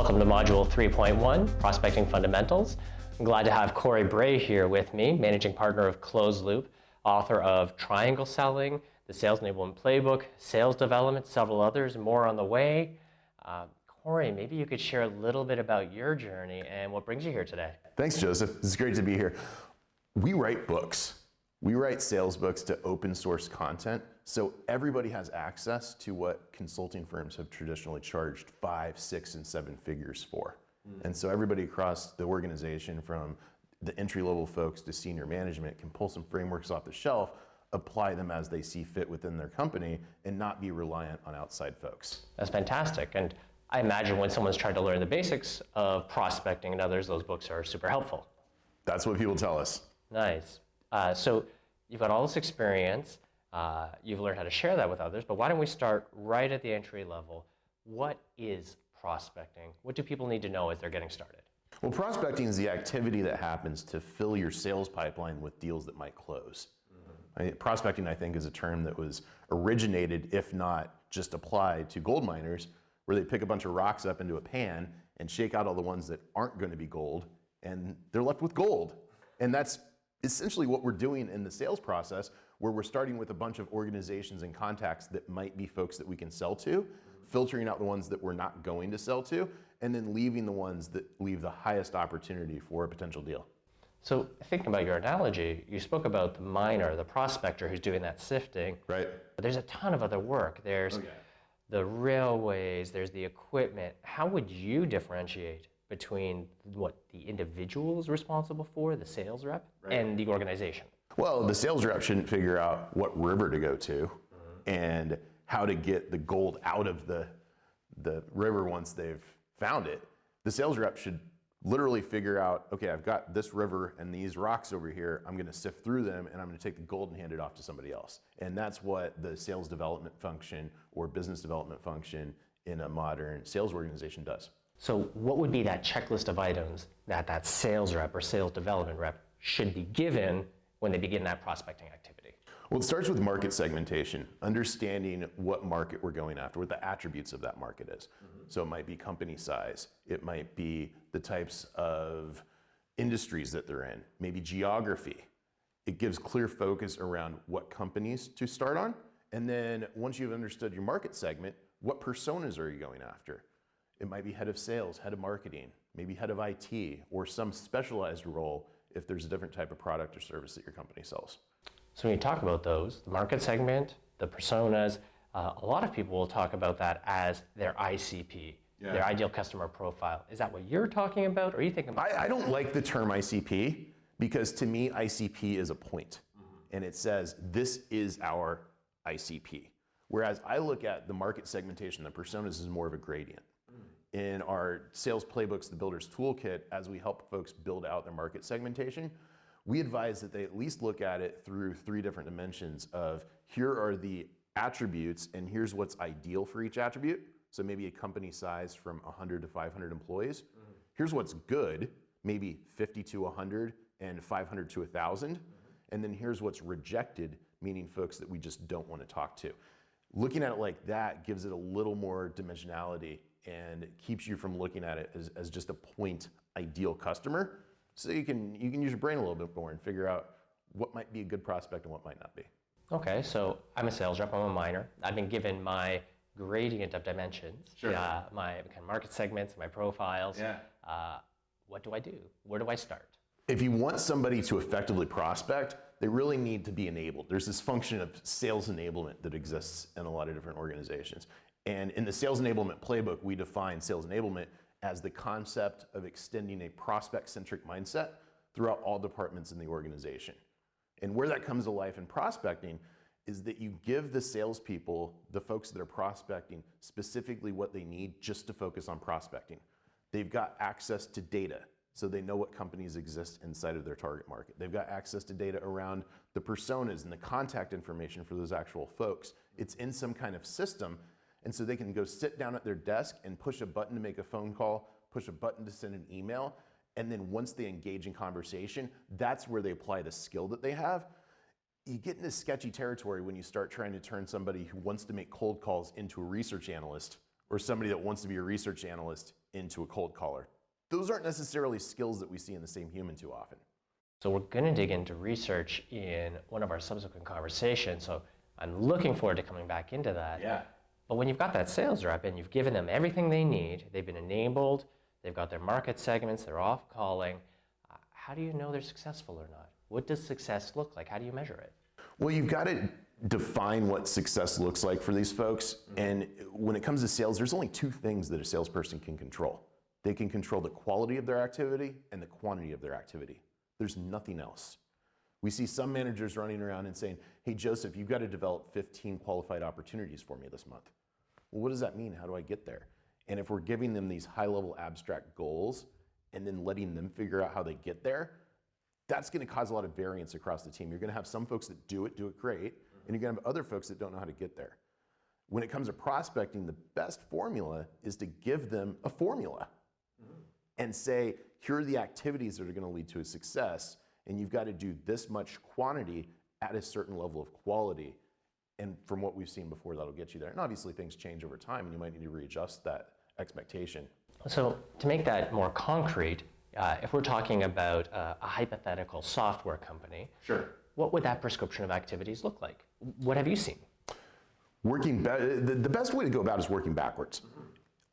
Welcome to Module 3.1, Prospecting Fundamentals. I'm glad to have Cory Bray here with me, Managing Partner of ClozeLoop, author of Triangle Selling, the Sales Enablement Playbook, Sales Development, several others, more on the way. Cory, maybe you could share a little bit about your journey and what brings you here today. Thanks, Joseph. It's great to be here. We write books. We write sales books to open source content, so everybody has access to what consulting firms have traditionally charged 5, 6, and 7 figures for. And so everybody across the organization, from the entry-level folks to senior management, can pull some frameworks off the shelf, apply them as they see fit within their company, and not be reliant on outside folks. That's fantastic. And I imagine when someone's trying to learn the basics of prospecting and others, those books are super helpful. That's what people tell us. Nice. So you've got all this experience, you've learned how to share that with others, but why don't we start right at the entry level? What is prospecting? What do people need to know as they're getting started? Well, prospecting is the activity that happens to fill your sales pipeline with deals that might close. Prospecting, I think, is a term that was originated, if not just applied, to gold miners, where they pick a bunch of rocks up into a pan and shake out all the ones that aren't going to be gold, and they're left with gold. And that's essentially what we're doing in the sales process, where we're starting with a bunch of organizations and contacts that might be folks that we can sell to, filtering out the ones that we're not going to sell to, and then leaving the ones that leave the highest opportunity for a potential deal. So thinking about your analogy, you spoke about the miner, the prospector who's doing that sifting. Right. But there's a ton of other work. There's the railways, there's the equipment. How would you differentiate between what the individual is responsible for, the sales rep, and the organization? Well, the sales rep shouldn't figure out what river to go to and how to get the gold out of the river once they've found it. The sales rep should literally figure out, okay, I've got this river and these rocks over here, I'm gonna sift through them and I'm gonna take the gold and hand it off to somebody else. And that's what the sales development function or business development function in a modern sales organization does. So what would be that checklist of items that that sales rep or sales development rep should be given when they begin that prospecting activity? Well, it starts with market segmentation, understanding what market we're going after, what the attributes of that market is. So it might be company size, it might be the types of industries that they're in, maybe geography. It gives clear focus around what companies to start on. And then once you've understood your market segment, what personas are you going after? It might be head of sales, head of marketing, maybe head of IT, or some specialized role if there's a different type of product or service that your company sells. So when you talk about those, the market segment, the personas, a lot of people will talk about that as their ICP, their ideal customer profile. Is that what you're talking about, or are you thinking about? I don't like the term ICP, because to me, ICP is a point. And it says, this is our ICP. Whereas I look at the market segmentation, the personas, is more of a gradient. In our sales playbooks, the Builder's Toolkit, as we help folks build out their market segmentation, we advise that they at least look at it through 3 different dimensions of, here are the attributes and here's what's ideal for each attribute. So maybe a company size from 100 to 500 employees. Here's what's good, maybe 50 to 100 and 500 to 1,000. And then here's what's rejected, meaning folks that we just don't want to talk to. Looking at it like that gives it a little more dimensionality and keeps you from looking at it as just a point ideal customer. So you can use your brain a little bit more and figure out what might be a good prospect and what might not be. Okay, so I'm a sales rep, I'm a miner. I've been given my gradient of dimensions, my kind of market segments, my profiles. What do I do? Where do I start? If you want somebody to effectively prospect, they really need to be enabled. There's this function of sales enablement that exists in a lot of different organizations. And in the Sales Enablement Playbook, we define sales enablement as the concept of extending a prospect-centric mindset throughout all departments in the organization. And where that comes to life in prospecting is that you give the salespeople, the folks that are prospecting, specifically what they need just to focus on prospecting. They've got access to data, so they know what companies exist inside of their target market. They've got access to data around the personas and the contact information for those actual folks. It's in some kind of system. And so they can go sit down at their desk and push a button to make a phone call, push a button to send an email, and then once they engage in conversation, that's where they apply the skill that they have. You get into sketchy territory when you start trying to turn somebody who wants to make cold calls into a research analyst or somebody that wants to be a research analyst into a cold caller. Those aren't necessarily skills that we see in the same human too often. So we're going to dig into research in one of our subsequent conversations. So I'm looking forward to coming back into that. Yeah. But when you've got that sales rep and you've given them everything they need, they've been enabled, they've got their market segments, they're off calling, how do you know they're successful or not? What does success look like? How do you measure it? Well, you've got to define what success looks like for these folks. And when it comes to sales, there's only two things that a salesperson can control. They can control the quality of their activity and the quantity of their activity. There's nothing else. We see some managers running around and saying, hey, Joseph, you've got to develop 15 qualified opportunities for me this month. Well, what does that mean? How do I get there? And if we're giving them these high-level abstract goals and then letting them figure out how they get there, that's going to cause a lot of variance across the team. You're going to have some folks that do it great, and you're going to have other folks that don't know how to get there. When it comes to prospecting, the best formula is to give them a formula and say, here are the activities that are going to lead to a success, and you've got to do this much quantity at a certain level of quality. And from what we've seen before, that'll get you there. And obviously things change over time, and you might need to readjust that expectation. So to make that more concrete, if we're talking about a hypothetical software company, Sure. What would that prescription of activities look like? What have you seen? The best way to go about it is working backwards.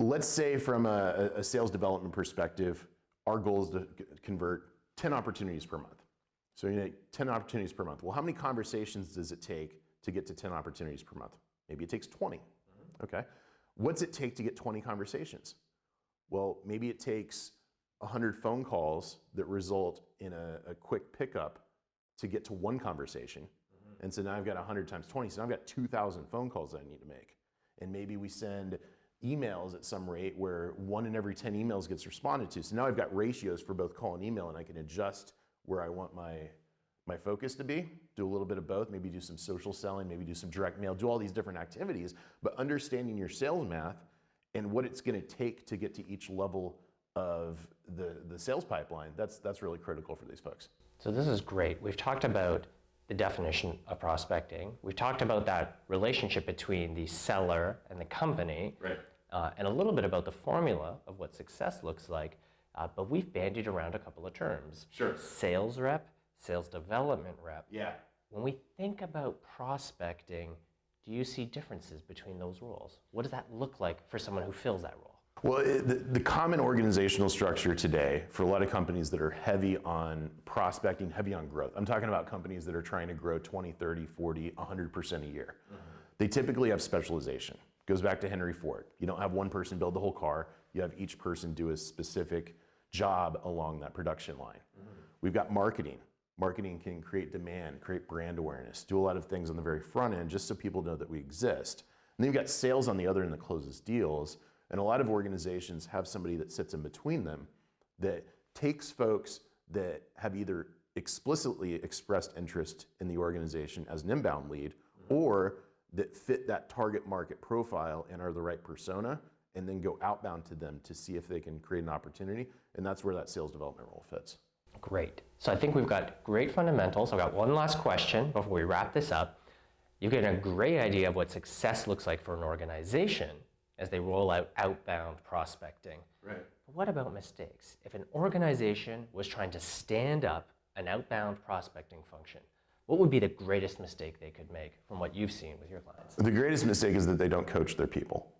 Let's say from a sales development perspective, our goal is to convert 10 opportunities per month. So you need 10 opportunities per month. Well, how many conversations does it take to get to 10 opportunities per month? Maybe it takes 20. Okay. What's it take to get 20 conversations? Well, maybe it takes 100 phone calls that result in a quick pickup to get to one conversation. And so now I've got 100 times 20, so now I've got 2,000 phone calls that I need to make. And maybe we send emails at some rate where 1 in every 10 emails gets responded to. So now I've got ratios for both call and email, and I can adjust where I want my focus to be, do a little bit of both, maybe do some social selling, maybe do some direct mail, do all these different activities, but understanding your sales math and what it's gonna take to get to each level of the sales pipeline, that's really critical for these folks. So this is great. We've talked about the definition of prospecting. We've talked about that relationship between the seller and the company, Right. And a little bit about the formula of what success looks like, but we've bandied around a couple of terms. Sure. Sales rep, sales development rep. Yeah. When we think about prospecting, do you see differences between those roles? What does that look like for someone who fills that role? Well, the common organizational structure today for a lot of companies that are heavy on prospecting, heavy on growth. I'm talking about companies that are trying to grow 20, 30, 40, 100% a year. They typically have specialization. Goes back to Henry Ford. You don't have one person build the whole car. You have each person do a specific job along that production line. We've got marketing. Marketing can create demand, create brand awareness, do a lot of things on the very front end just so people know that we exist. And then you've got sales on the other end that closes deals. And a lot of organizations have somebody that sits in between them that takes folks that have either explicitly expressed interest in the organization as an inbound lead or that fit that target market profile and are the right persona, and then go outbound to them to see if they can create an opportunity. And that's where that sales development role fits. Great. So I think we've got great fundamentals. I've got one last question before we wrap this up. You've got a great idea of what success looks like for an organization as they roll out outbound prospecting. Right. But what about mistakes? If an organization was trying to stand up an outbound prospecting function, what would be the greatest mistake they could make from what you've seen with your clients? The greatest mistake is that they don't coach their people.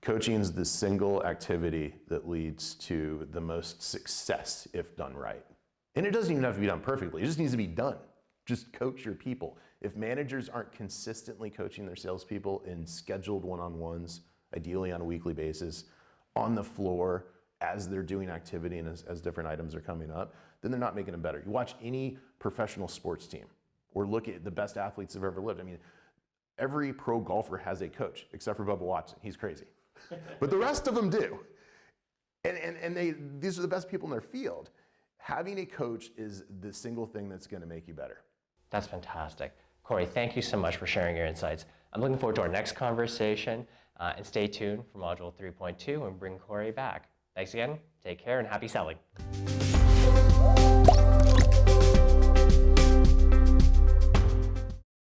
Coaching is the single activity that leads to the most success if done right. And it doesn't even have to be done perfectly. It just needs to be done. Just coach your people. If managers aren't consistently coaching their salespeople in scheduled one-on-ones, ideally on a weekly basis, on the floor as they're doing activity and as different items are coming up, then they're not making them better. You watch any professional sports team or look at the best athletes that have ever lived. I mean, every pro golfer has a coach, except for Bubba Watson. He's crazy. But the rest of them do. And these are the best people in their field. Having a coach is the single thing that's going to make you better. That's fantastic. Cory, thank you so much for sharing your insights. I'm looking forward to our next conversation, and stay tuned for Module 3.2 and bring Cory back. Thanks again, take care, and happy selling.